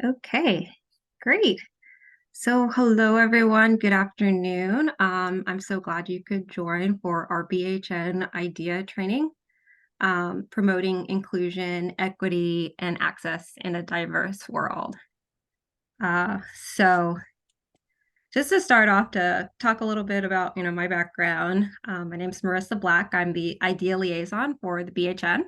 Okay, great. So, hello everyone. Good afternoon. I'm so glad you could join for our BHN IDEA training, promoting inclusion, equity, and access in a diverse world. So, just to start off, to talk a little bit about my background. My name is Marissa Black. I'm the IDEA Liaison for the BHN.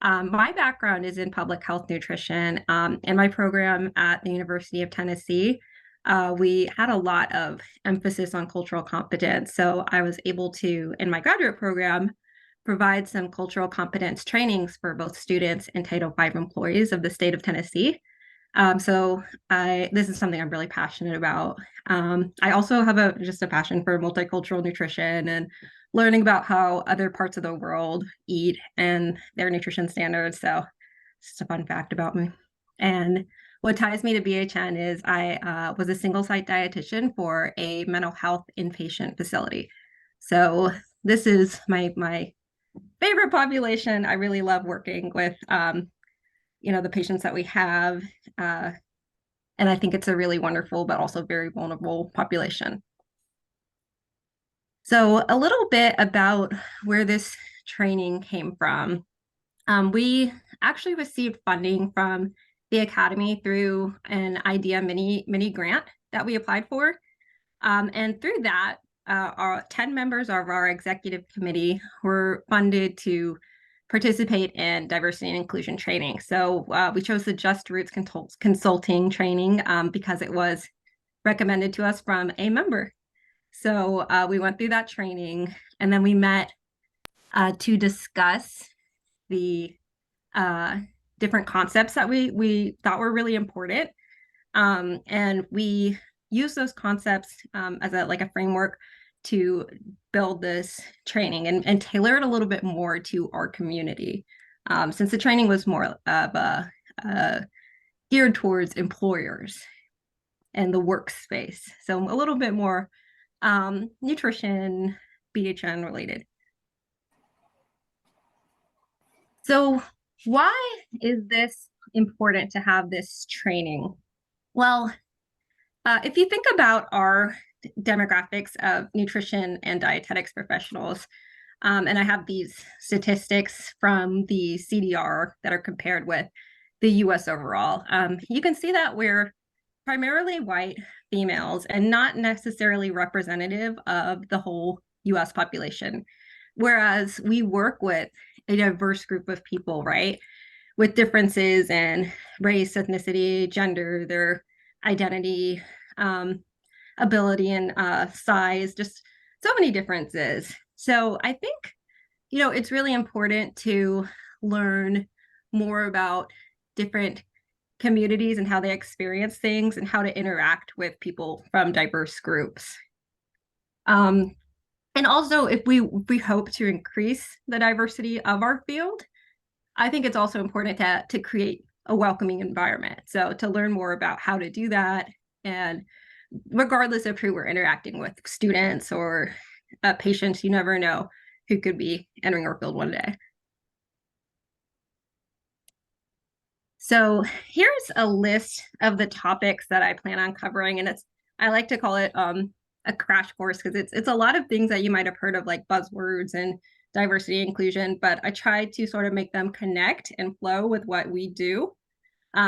My background is in public health nutrition. In my program at the University of Tennessee, we had a lot of emphasis on cultural competence. So I was able to, in my graduate program, provide some cultural competence trainings for both students and Title V employees of the state of Tennessee. This is something I'm really passionate about. I also have just a passion for multicultural nutrition and learning about how other parts of the world eat and their nutrition standards. So it's just a fun fact about me. And what ties me to BHN is I was a single site dietitian for a mental health inpatient facility. So this is my favorite population. I really love working with the patients that we have. Uh, and I think it's a really wonderful, but also very vulnerable population. So a little bit about where this training came from. We actually received funding from the Academy through an IDEA mini grant that we applied for. And through that, our 10 members of our executive committee were funded to participate in diversity and inclusion training. So we chose the Just Roots Consulting training because it was recommended to us from a member. So we went through that training, and then we met to discuss the different concepts that we thought were really important. And we use those concepts as a framework to build this training and tailor it a little bit more to our community. Since the training was more of geared towards employers and the workspace. So a little bit more nutrition, BHN related. So why is this important to have this training? Well, if you think about our demographics of nutrition and dietetics professionals, and I have these statistics from the CDR that are compared with the US overall, you can see that we're primarily white females and not necessarily representative of the whole US population. Whereas we work with a diverse group of people, right? With differences in race, ethnicity, gender, their identity, ability, and size, just so many differences. So I think, it's really important to learn more about different communities and how they experience things and how to interact with people from diverse groups. And also, if we hope to increase the diversity of our field, I think it's also important to create a welcoming environment. So to learn more about how to do that, and regardless of who we're interacting with, students or patients, you never know who could be entering our field one day. So here's a list of the topics that I plan on covering, and I like to call it a crash course because it's a lot of things that you might have heard of, like buzzwords and diversity inclusion, but I try to sort of make them connect and flow with what we do.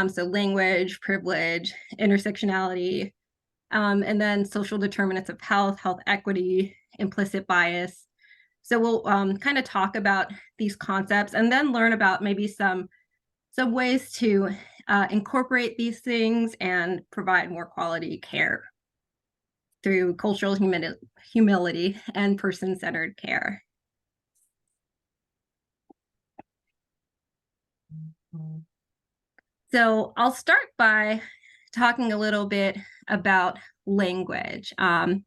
So language, privilege, intersectionality, and then social determinants of health, health equity, implicit bias. So we'll kind of talk about these concepts and then learn about maybe some ways to incorporate these things and provide more quality care through cultural humility and person-centered care. So I'll start by talking a little bit about language and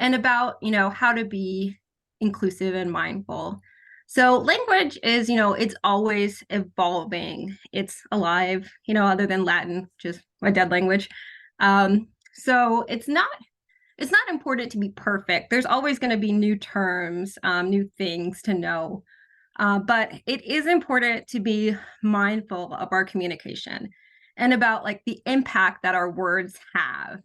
about, how to be inclusive and mindful. So language is, it's always evolving. It's alive, other than Latin, which is a dead language. So it's not important to be perfect. There's always going to be new terms, new things to know. But it is important to be mindful of our communication and about like the impact that our words have.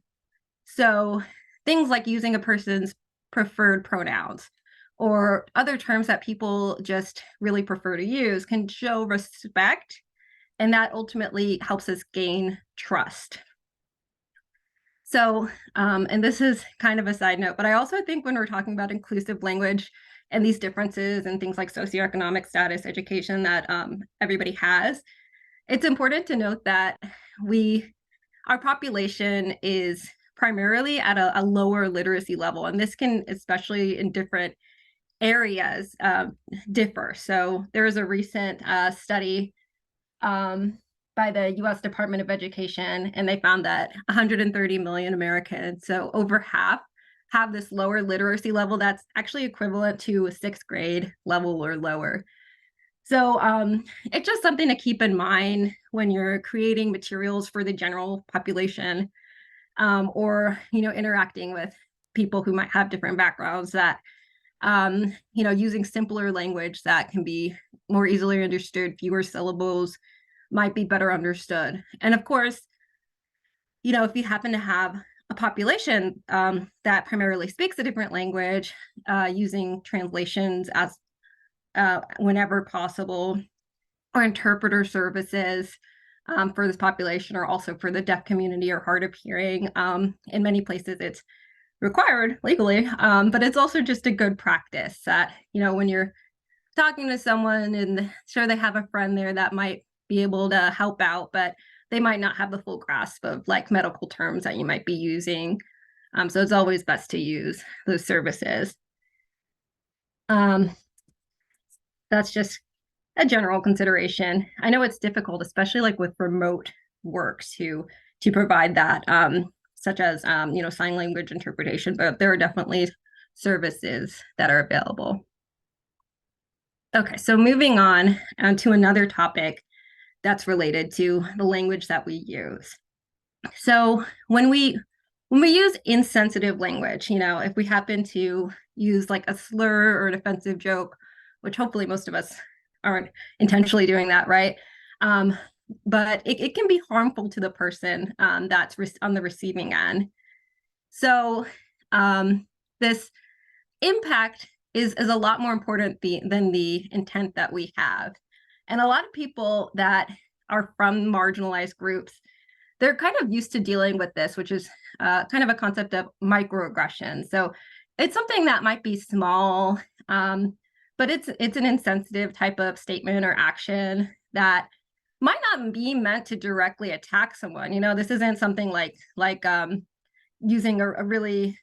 So things like using a person's preferred pronouns or other terms that people just really prefer to use can show respect, and that ultimately helps us gain trust. So, and this is kind of a side note, but I also think when we're talking about inclusive language and these differences and things like socioeconomic status, education that everybody has, it's important to note that our population is primarily at a lower literacy level, and this can, especially in different areas, differ. So there was a recent study by the US Department of Education, and they found that 130 million Americans, so over half, have this lower literacy level that's actually equivalent to a sixth grade level or lower. So it's just something to keep in mind when you're creating materials for the general population, or interacting with people who might have different backgrounds, that using simpler language that can be more easily understood, fewer syllables, might be better understood. And of course, if you happen to have a population that primarily speaks a different language, using translations as whenever possible, or interpreter services for this population, or also for the deaf community or hard of hearing. In many places, it's required legally, but it's also just a good practice that, when you're talking to someone, and sure, they have a friend there that might be able to help out, but they might not have the full grasp of like medical terms that you might be using. So it's always best to use those services. That's just a general consideration. I know it's difficult, especially like with remote work, to provide that, such as sign language interpretation, but there are definitely services that are available. Okay, so moving on to another topic that's related to the language that we use. So when we use insensitive language, if we happen to use like a slur or an offensive joke, which hopefully most of us aren't intentionally doing that, right? But it can be harmful to the person that's on the receiving end. So this impact is a lot more important than the intent that we have. And a lot of people that are from marginalized groups, they're kind of used to dealing with this, which is kind of a concept of microaggression. So it's something that might be small, but it's an insensitive type of statement or action that might not be meant to directly attack someone. This isn't something like using a really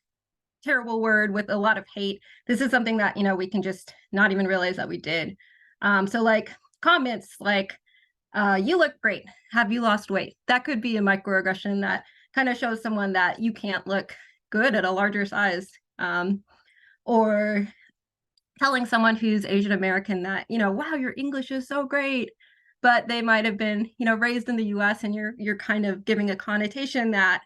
terrible word with a lot of hate. This is something that we can just not even realize that we did. So like comments like, you look great, have you lost weight? That could be a microaggression that kind of shows someone that you can't look good at a larger size. Or telling someone who's Asian American that, wow, your English is so great, but they might have been, raised in the US, and you're kind of giving a connotation that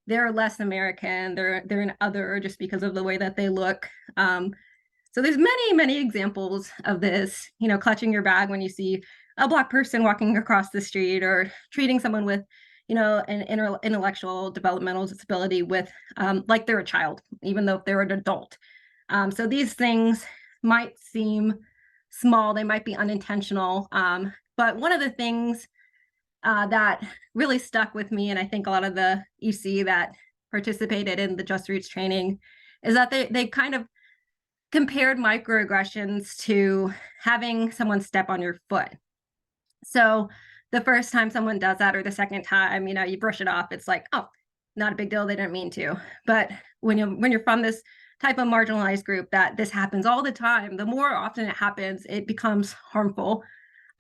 they're less American, they're an other just because of the way that they look. So there's many examples of this, clutching your bag when you see a Black person walking across the street, or treating someone with, an intellectual developmental disability with like they're a child, even though they're an adult. So these things might seem small, they might be unintentional, but one of the things that really stuck with me, and I think a lot of the EC that participated in the Just Reach training, is that they kind of compared microaggressions to having someone step on your foot. So the first time someone does that, or the second time, you brush it off. It's like, oh, not a big deal, they didn't mean to. But when you're from this type of marginalized group that this happens all the time, the more often it happens, it becomes harmful.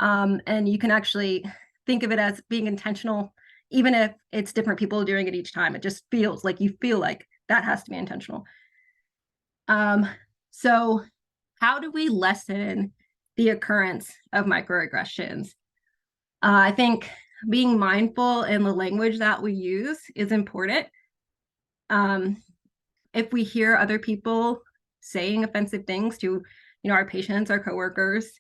And you can actually think of it as being intentional, even if it's different people doing it each time. It just feels like that has to be intentional. So how do we lessen the occurrence of microaggressions? I think being mindful in the language that we use is important. If we hear other people saying offensive things to, our patients, our coworkers,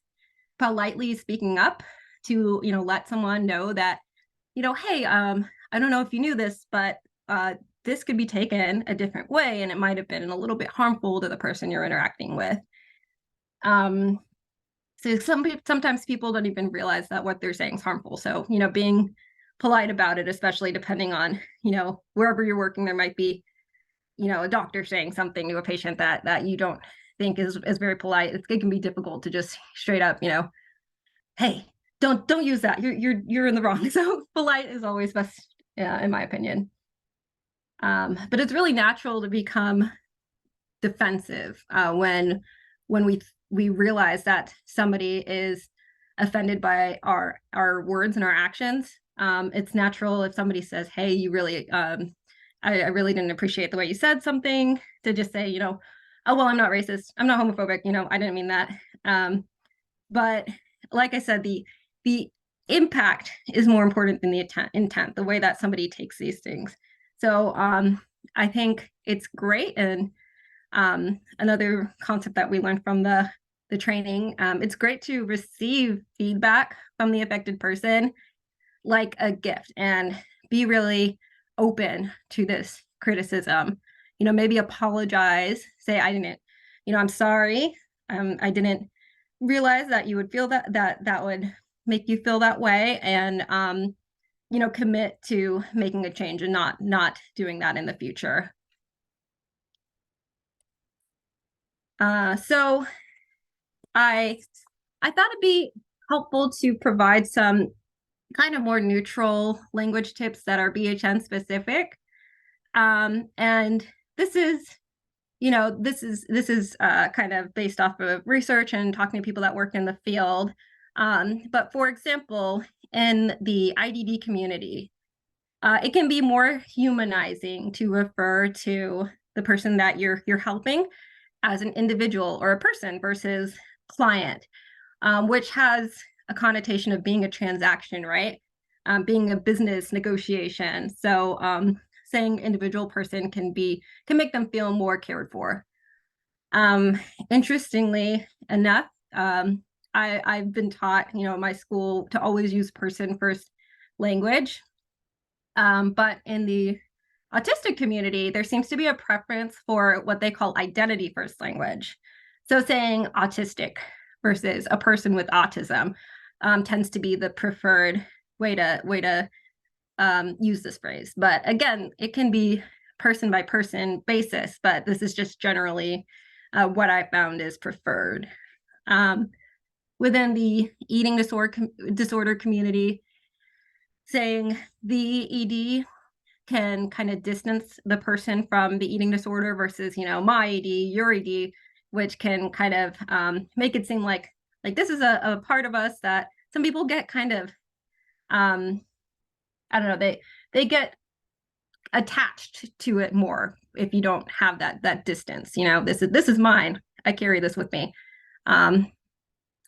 politely speaking up to, let someone know that hey, I don't know if you knew this, but this could be taken a different way, and it might have been a little bit harmful to the person you're interacting with. So sometimes people don't even realize that what they're saying is harmful. So, being polite about it, especially depending on, wherever you're working, there might be, a doctor saying something to a patient that you don't think is very polite. It can be difficult to just straight up, hey, don't use that. You're in the wrong. So polite is always best, in my opinion. But it's really natural to become defensive when we realize that somebody is offended by our words and our actions. It's natural if somebody says, "Hey, you really, I really didn't appreciate the way you said something," to just say, "Oh, well, I'm not racist. I'm not homophobic. I didn't mean that." But like I said, the impact is more important than the intent, the way that somebody takes these things. So I think it's great. And another concept that we learned from the training, it's great to receive feedback from the affected person like a gift and be really open to this criticism. Maybe apologize, say, I didn't, I'm sorry. I didn't realize that you would feel that would make you feel that way, and commit to making a change and not doing that in the future. So I thought it'd be helpful to provide some kind of more neutral language tips that are BHN specific. And this is kind of based off of research and talking to people that work in the field. But for example, in the IDD community, it can be more humanizing to refer to the person that you're helping as an individual or a person versus client, which has a connotation of being a transaction, right? Being a business negotiation. So saying individual person can make them feel more cared for. Interestingly enough, I've been taught, in my school to always use person first language. But in the autistic community, there seems to be a preference for what they call identity first language. So saying autistic versus a person with autism tends to be the preferred way to use this phrase. But again, it can be person by person basis, but this is just generally what I found is preferred. Within the eating disorder community, saying the ED can kind of distance the person from the eating disorder versus, my ED, your ED, which can kind of make it seem like this is a part of us that some people get kind of, I don't know, they get attached to it more if you don't have that distance. This is mine. I carry this with me.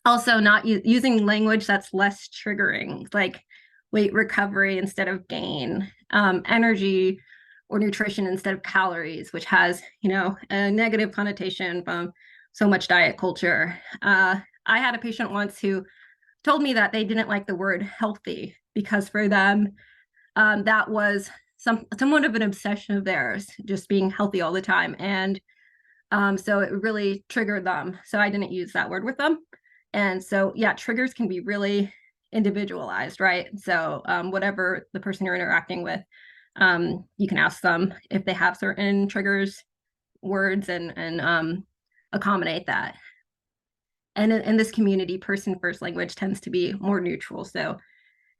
Also, not using language that's less triggering, like weight recovery instead of gain, energy or nutrition instead of calories, which has, a negative connotation from so much diet culture. I had a patient once who told me that they didn't like the word healthy because for them, that was somewhat of an obsession of theirs, just being healthy all the time. And so it really triggered them. So I didn't use that word with them. And so, yeah, triggers can be really individualized, right? So whatever the person you're interacting with, you can ask them if they have certain triggers, words, and accommodate that. And in this community, person first language tends to be more neutral. So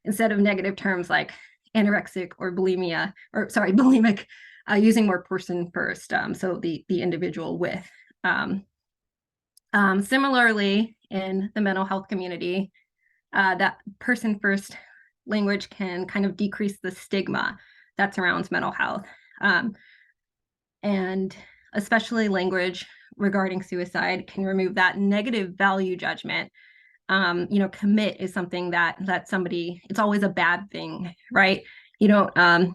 instead of negative terms like anorexic or bulimic, using more person first, so the individual with. Similarly, in the mental health community, that person first language can kind of decrease the stigma that surrounds mental health. And especially language regarding suicide can remove that negative value judgment. Commit is something that somebody, it's always a bad thing, right? You don't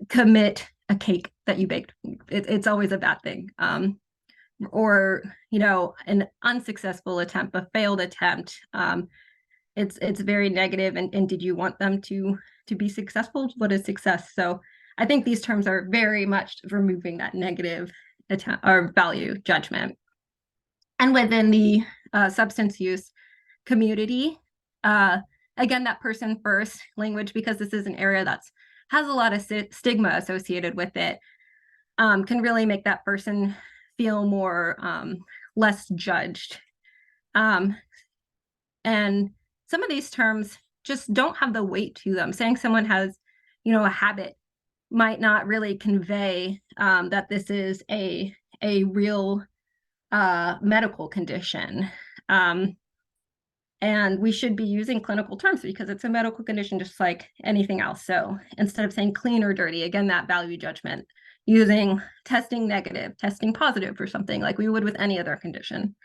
commit a cake that you baked. It's always a bad thing. Or, an unsuccessful attempt, a failed attempt. it's very negative, and did you want them to be successful? What is success? So I think these terms are very much removing that negative or value judgment. And within the substance use community, again, that person first language, because this is an area that's has a lot of stigma associated with it, can really make that person feel more less judged. And some of these terms just don't have the weight to them. Saying someone has, a habit might not really convey that this is a real medical condition. And we should be using clinical terms because it's a medical condition just like anything else. So instead of saying clean or dirty, again, that value judgment, using testing negative, testing positive for something like we would with any other condition.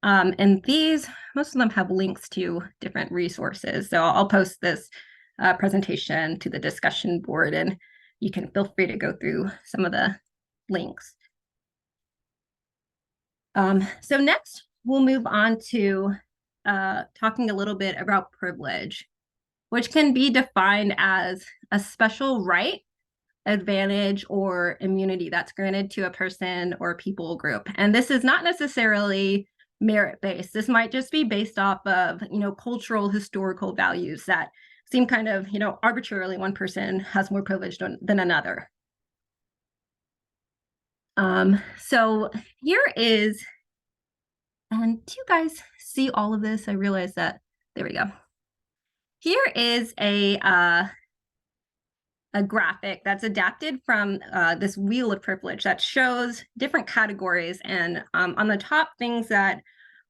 And these, most of them have links to different resources. So I'll post this presentation to the discussion board, and you can feel free to go through some of the links. So next, we'll move on to talking a little bit about privilege, which can be defined as a special right, advantage, or immunity that's granted to a person or people group. And this is not necessarily merit-based. This might just be based off of, cultural, historical values that seem kind of, arbitrarily one person has more privilege than another. So here is, and do you guys see all of this? I realize that, there we go. Here is a graphic that's adapted from this wheel of privilege that shows different categories, and on the top, things that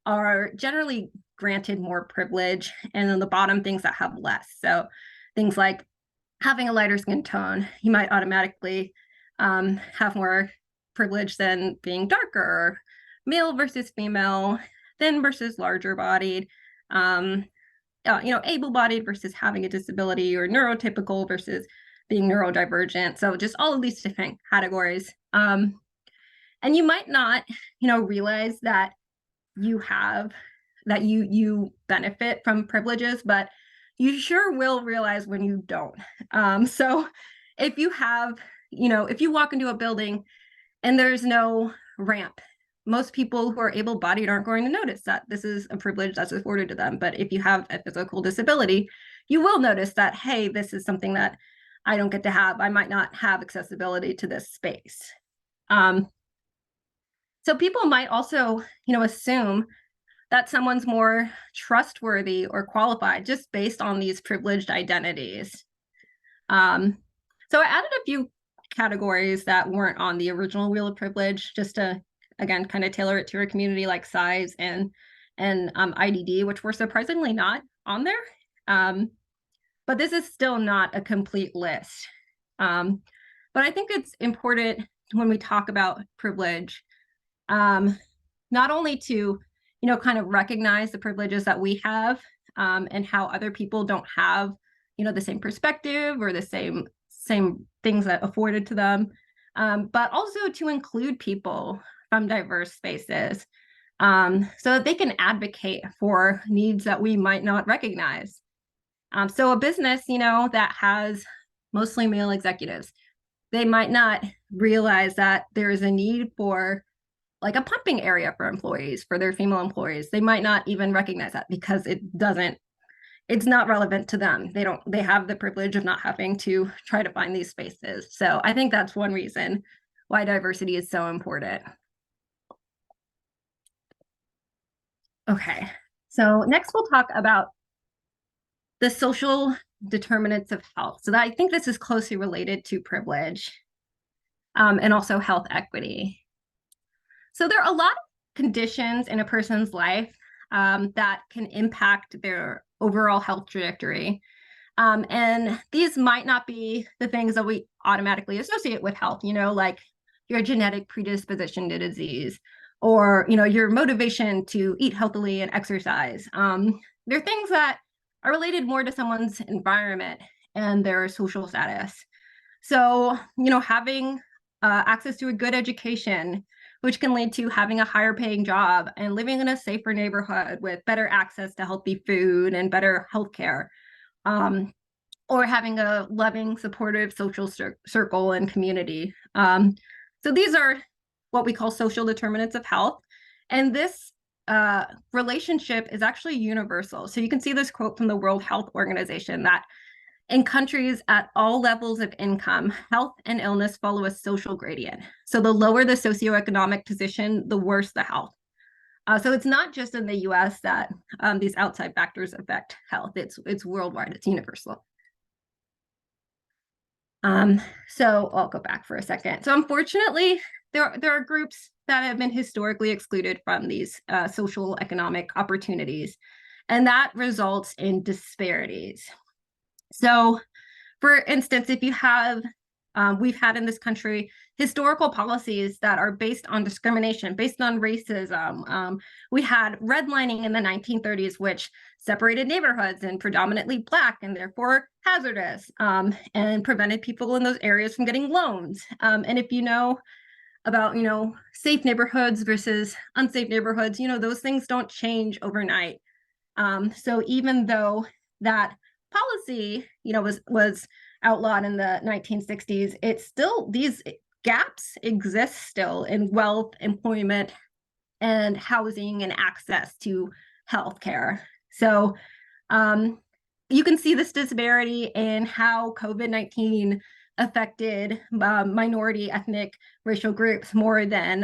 are generally granted more privilege, and on the bottom, things that have less. So things like having a lighter skin tone, you might automatically have more privilege than being darker, male versus female, thin versus larger bodied, able-bodied versus having a disability, or neurotypical versus being neurodivergent. So just all of these different categories. And you might not, realize that you benefit from privileges, but you sure will realize when you don't. So if you have, if you walk into a building and there's no ramp, most people who are able-bodied aren't going to notice that this is a privilege that's afforded to them. But if you have a physical disability, you will notice that, hey, this is something that I don't get to have. I might not have accessibility to this space. So people might also, assume that someone's more trustworthy or qualified just based on these privileged identities. So I added a few categories that weren't on the original wheel of privilege, just to, again, kind of tailor it to a community, like size and IDD, which were surprisingly not on there. But this is still not a complete list. But I think it's important when we talk about privilege, not only to, kind of recognize the privileges that we have, and how other people don't have, the same perspective or the same things that afforded to them, but also to include people from diverse spaces, so that they can advocate for needs that we might not recognize. So a business, that has mostly male executives, they might not realize that there is a need for like a pumping area for employees, for their female employees. They might not even recognize that because it's not relevant to them. They have the privilege of not having to try to find these spaces. So I think that's one reason why diversity is so important. Okay, so next we'll talk about the social determinants of health. So I think this is closely related to privilege, and also health equity. So there are a lot of conditions in a person's life that can impact their overall health trajectory. And these might not be the things that we automatically associate with health, like your genetic predisposition to disease, or, your motivation to eat healthily and exercise. They're things that are related more to someone's environment and their social status. So, having access to a good education, which can lead to having a higher paying job and living in a safer neighborhood with better access to healthy food and better healthcare, or having a loving, supportive social circle and community. So these are what we call social determinants of health. And this relationship is actually universal. So you can see this quote from the World Health Organization that in countries at all levels of income, health and illness follow a social gradient. So the lower the socioeconomic position, the worse the health. So it's not just in the US that these outside factors affect health. It's worldwide, it's universal. So I'll go back for a second. So unfortunately, there are groups that have been historically excluded from these social economic opportunities, and that results in disparities. So for instance, if you have, we've had in this country historical policies that are based on discrimination, based on racism. We had redlining in the 1930s, which separated neighborhoods and predominantly Black and therefore hazardous, and prevented people in those areas from getting loans. And if you know about, safe neighborhoods versus unsafe neighborhoods, those things don't change overnight. So even though that policy, was outlawed in the 1960s, it's still, these gaps exist still in wealth, employment, and housing and access to healthcare. So you can see this disparity in how COVID-19 affected minority, ethnic, racial groups more than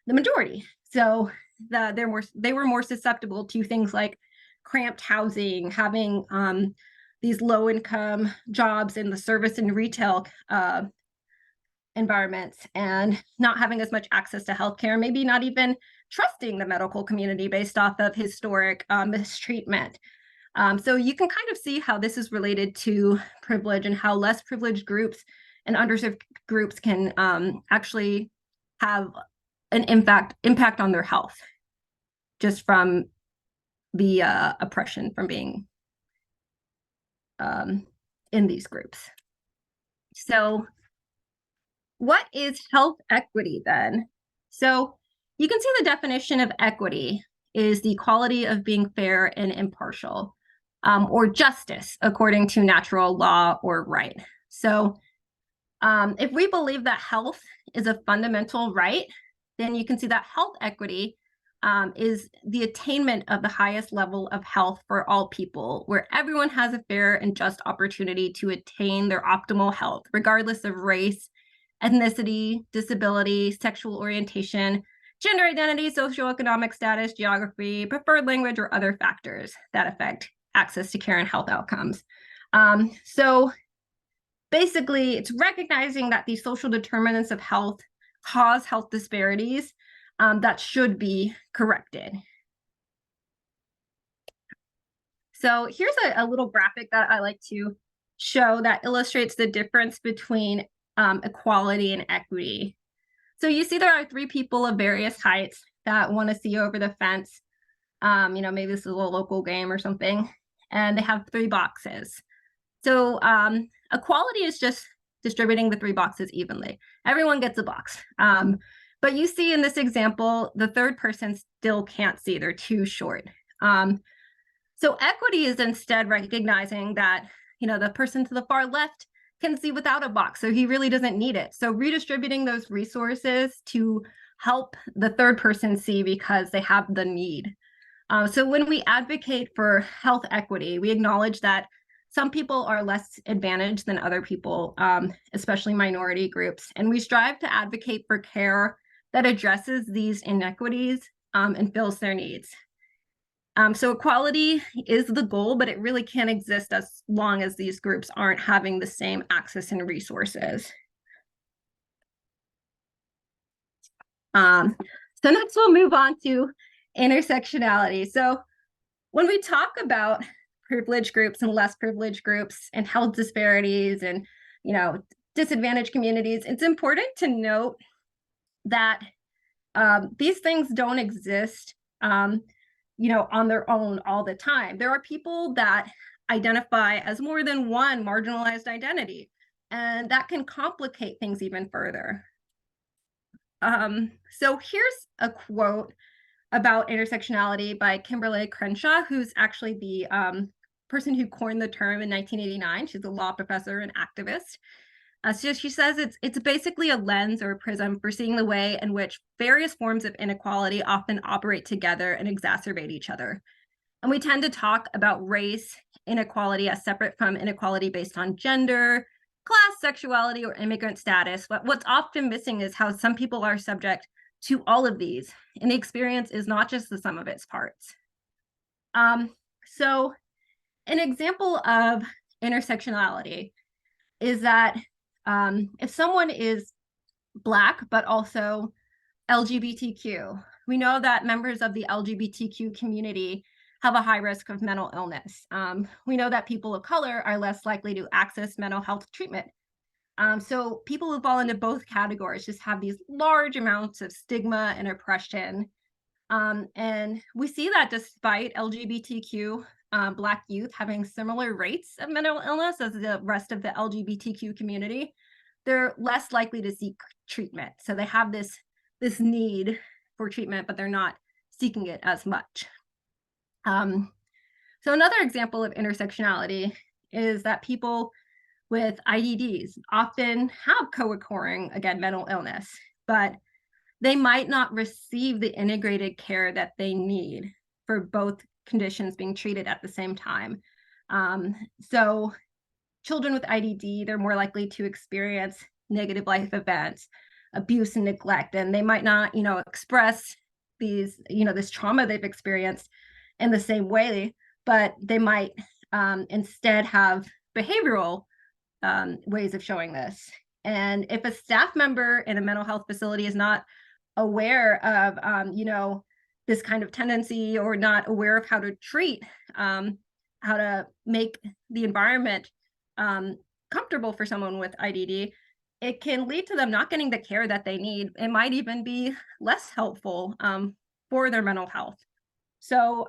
the majority. So they were more susceptible to things like cramped housing, having these low-income jobs in the service and retail environments, and not having as much access to healthcare, maybe not even trusting the medical community based off of historic mistreatment. So you can kind of see how this is related to privilege and how less privileged groups and underserved groups can actually have an impact on their health just from the oppression from being in these groups. So what is health equity then? So you can see the definition of equity is the quality of being fair and impartial, or justice according to natural law or right. So if we believe that health is a fundamental right, then you can see that health equity is the attainment of the highest level of health for all people, where everyone has a fair and just opportunity to attain their optimal health, regardless of race, ethnicity, disability, sexual orientation, gender identity, socioeconomic status, geography, preferred language, or other factors that affect access to care and health outcomes. So basically, it's recognizing that these social determinants of health cause health disparities that should be corrected. So here's a little graphic that I like to show that illustrates the difference between equality and equity. So you see there are three people of various heights that want to see over the fence. Maybe this is a local game or something, and they have three boxes. So equality is just distributing the three boxes evenly. Everyone gets a box. But you see in this example, the third person still can't see. They're too short. So equity is instead recognizing that, the person to the far left can see without a box, so he really doesn't need it. So redistributing those resources to help the third person see because they have the need. So when we advocate for health equity, we acknowledge that some people are less advantaged than other people, especially minority groups, and we strive to advocate for care that addresses these inequities and fills their needs. So equality is the goal, but it really can't exist as long as these groups aren't having the same access and resources. So next we'll move on to intersectionality. So when we talk about privileged groups and less privileged groups and health disparities and, disadvantaged communities, it's important to note that these things don't exist on their own all the time. There are people that identify as more than one marginalized identity, and that can complicate things even further. So here's a quote about intersectionality by Kimberly Crenshaw, who's actually the person who coined the term in 1989. She's a law professor and activist. So she says it's basically a lens or a prism for seeing the way in which various forms of inequality often operate together and exacerbate each other. And we tend to talk about race inequality as separate from inequality based on gender, class, sexuality, or immigrant status. But what's often missing is how some people are subject to all of these, and the experience is not just the sum of its parts. So an example of intersectionality is that if someone is Black, but also LGBTQ, we know that members of the LGBTQ community have a high risk of mental illness. We know that people of color are less likely to access mental health treatment. So people who fall into both categories just have these large amounts of stigma and oppression. And we see that despite LGBTQ Black youth having similar rates of mental illness as the rest of the LGBTQ community, they're less likely to seek treatment. So they have this need for treatment, but they're not seeking it as much. So another example of intersectionality is that people with IDDs often have co-occurring, again, mental illness, but they might not receive the integrated care that they need for both conditions being treated at the same time. So children with IDD, they're more likely to experience negative life events, abuse and neglect, and they might not, express these, this trauma they've experienced in the same way, but they might instead have behavioral ways of showing this. And if a staff member in a mental health facility is not aware of, this kind of tendency, or not aware of how to treat, how to make the environment comfortable for someone with IDD, it can lead to them not getting the care that they need. It might even be less helpful for their mental health. So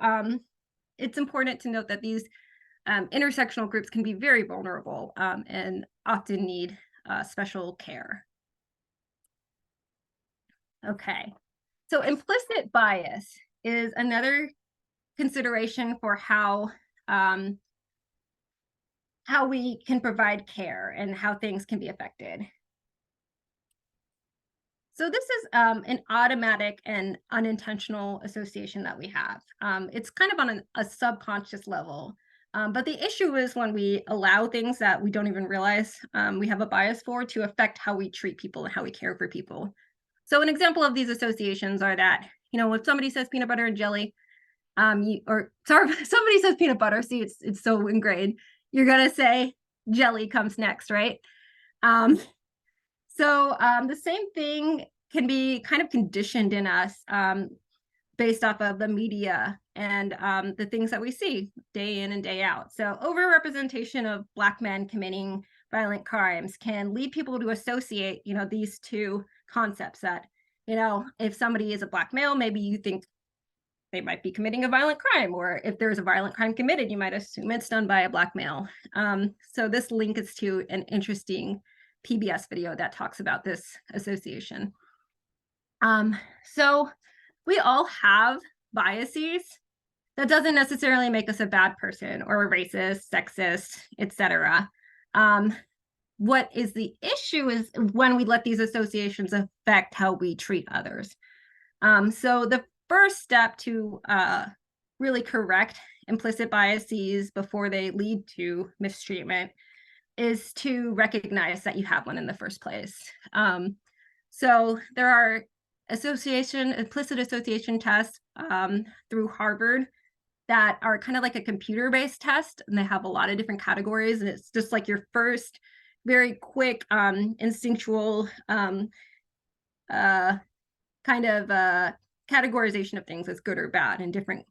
it's important to note that these intersectional groups can be very vulnerable and often need special care. Okay, so implicit bias is another consideration for how we can provide care and how things can be affected. So this is an automatic and unintentional association that we have. It's kind of on a subconscious level. But the issue is when we allow things that we don't even realize we have a bias for to affect how we treat people and how we care for people. So an example of these associations are that, if somebody says peanut butter and jelly, somebody says peanut butter, see, it's so ingrained, you're gonna say jelly comes next, right? So the same thing can be kind of conditioned in us based off of the media and the things that we see day in and day out. So overrepresentation of Black men committing violent crimes can lead people to associate, these two concepts that, if somebody is a Black male, maybe you think they might be committing a violent crime, or if there's a violent crime committed, you might assume it's done by a Black male. So this link is to an interesting PBS video that talks about this association. So we all have biases. That doesn't necessarily make us a bad person or a racist, sexist, etc. What is the issue is when we let these associations affect how we treat others. So the first step to really correct implicit biases before they lead to mistreatment is to recognize that you have one in the first place. So there are implicit association tests through Harvard that are kind of like a computer-based test, and they have a lot of different categories, and it's just like your first very quick instinctual kind of categorization of things as good or bad in different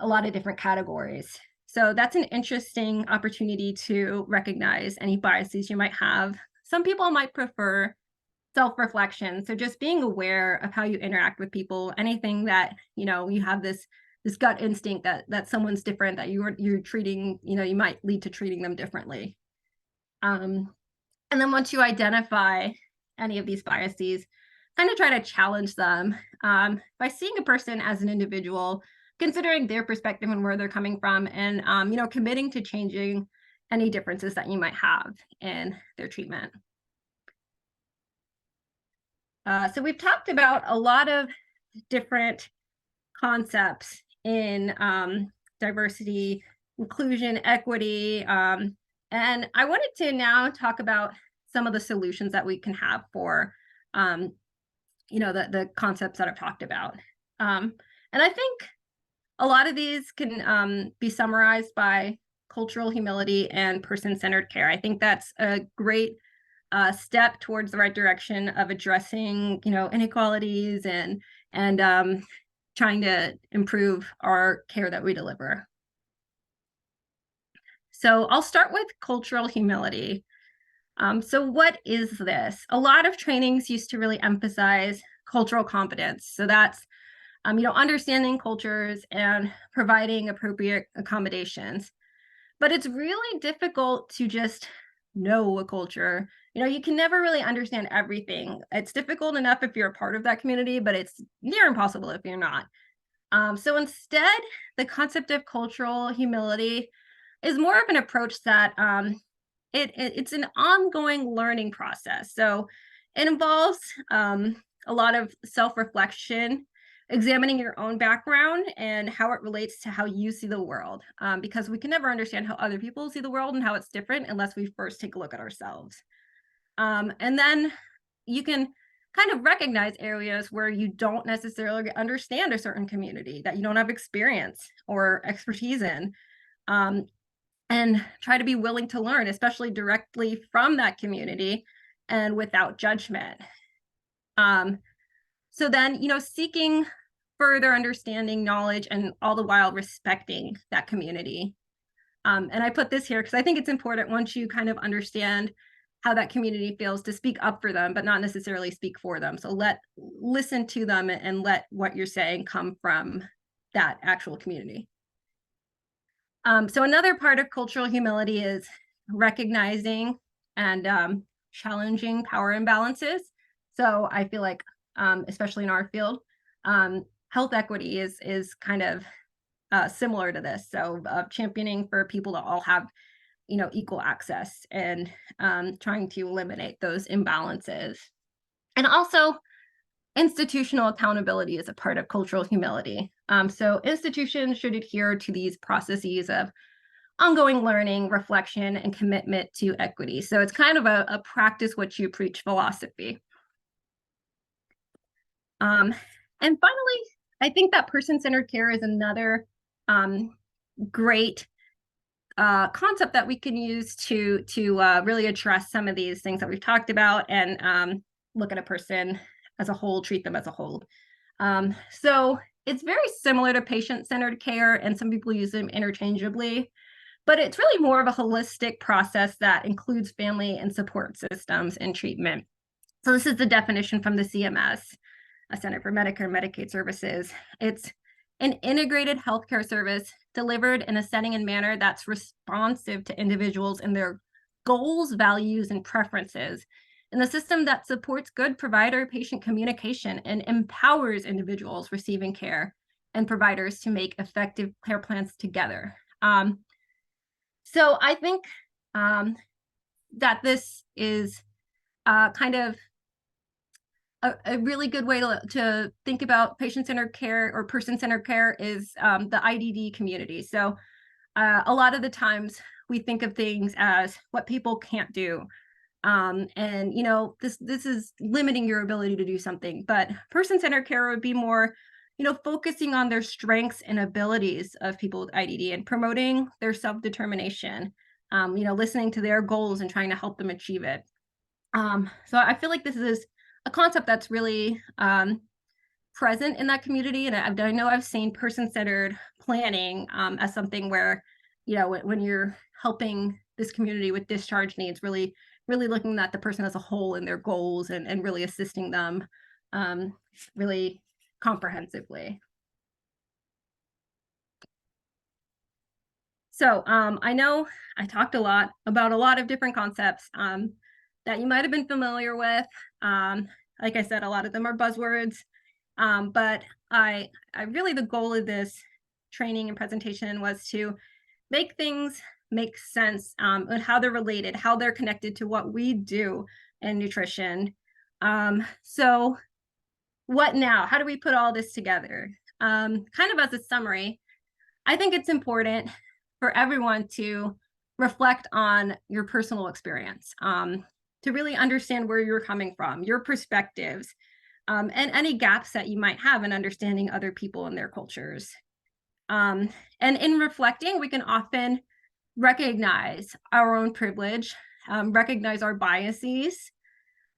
a lot of different categories. So that's an interesting opportunity to recognize any biases you might have. Some people might prefer self-reflection. So just being aware of how you interact with people, anything that, you have this gut instinct that someone's different, that you're treating, you might lead to treating them differently. And then once you identify any of these biases, kind of try to challenge them by seeing a person as an individual, considering their perspective and where they're coming from, and committing to changing any differences that you might have in their treatment. So we've talked about a lot of different concepts in diversity, inclusion, equity, and I wanted to now talk about some of the solutions that we can have for the concepts that I've talked about. And I think a lot of these can be summarized by cultural humility and person-centered care. I think that's a great step towards the right direction of addressing, inequalities and trying to improve our care that we deliver. So I'll start with cultural humility. So what is this? A lot of trainings used to really emphasize cultural competence. So that's, understanding cultures and providing appropriate accommodations. But it's really difficult to just know a culture. You can never really understand everything. It's difficult enough if you're a part of that community, but it's near impossible if you're not. So instead, the concept of cultural humility is more of an approach that it's an ongoing learning process. So it involves a lot of self-reflection, examining your own background and how it relates to how you see the world, because we can never understand how other people see the world and how it's different unless we first take a look at ourselves. And then you can kind of recognize areas where you don't necessarily understand a certain community, that you don't have experience or expertise in, and try to be willing to learn, especially directly from that community and without judgment. So then, seeking further understanding, knowledge, and all the while respecting that community. And I put this here because I think it's important, once you kind of understand how that community feels, to speak up for them, but not necessarily speak for them. So listen to them and let what you're saying come from that actual community. So another part of cultural humility is recognizing and challenging power imbalances. So I feel like, especially in our field, health equity is kind of similar to this. So championing for people to all have, equal access, and trying to eliminate those imbalances. And also, institutional accountability is a part of cultural humility. So institutions should adhere to these processes of ongoing learning, reflection, and commitment to equity. So it's kind of a practice what you preach philosophy. And finally, I think that person-centered care is another great concept that we can use to really address some of these things that we've talked about, and look at a person as a whole, treat them as a whole. So it's very similar to patient-centered care, and some people use them interchangeably, but it's really more of a holistic process that includes family and support systems in treatment. So this is the definition from the CMS, a Center for Medicare and Medicaid Services. It's an integrated healthcare service delivered in a setting and manner that's responsive to individuals and their goals, values, and preferences, in a system that supports good provider-patient communication and empowers individuals receiving care and providers to make effective care plans together. So I think that this is kind of a really good way to think about patient-centered care or person-centered care is the IDD community. So a lot of the times we think of things as what people can't do. And this is limiting your ability to do something, but person-centered care would be more, focusing on their strengths and abilities of people with IDD and promoting their self-determination, listening to their goals and trying to help them achieve it. So I feel like this is a concept that's really present in that community. And I know I've seen person-centered planning as something where, when you're helping this community with discharge needs, really looking at the person as a whole and their goals, and really assisting them really comprehensively. So I know I talked a lot about a lot of different concepts. that you might have been familiar with. Like I said, a lot of them are buzzwords, but I really, the goal of this training and presentation was to make things make sense, and how they're related, how they're connected to what we do in nutrition. So what now? How do we put all this together? Kind of as a summary, I think it's important for everyone to reflect on your personal experience, to really understand where you're coming from, your perspectives, and any gaps that you might have in understanding other people and their cultures. And in reflecting, we can often recognize our own privilege, recognize our biases.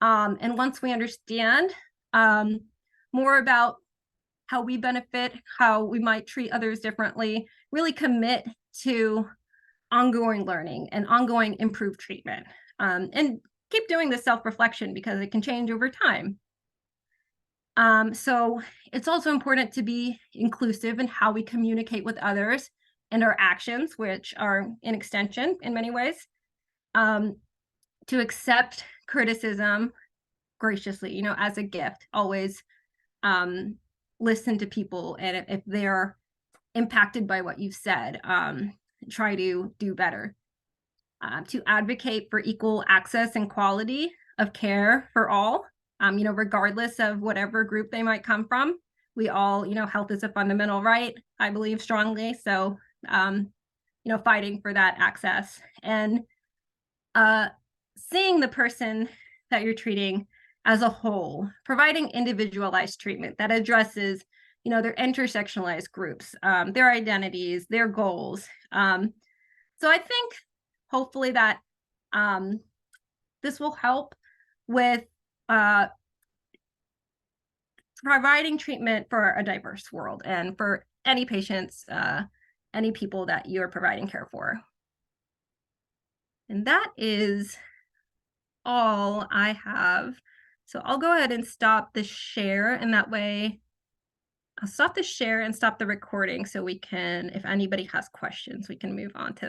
And once we understand more about how we benefit, how we might treat others differently, really commit to ongoing learning and ongoing improved treatment. And keep doing this self-reflection because it can change over time. So it's also important to be inclusive in how we communicate with others and our actions, which are an extension in many ways, to accept criticism graciously, as a gift. Always listen to people, and if they're impacted by what you've said, try to do better. To advocate for equal access and quality of care for all, regardless of whatever group they might come from. We all, health is a fundamental right, I believe strongly. So, fighting for that access and seeing the person that you're treating as a whole, providing individualized treatment that addresses, their intersectionalized groups, their identities, their goals. So I think hopefully that this will help with providing treatment for a diverse world and for any patients, any people that you're providing care for. And that is all I have. So I'll go ahead and stop the share, and that way I'll stop the share and stop the recording so we can, if anybody has questions, we can move on to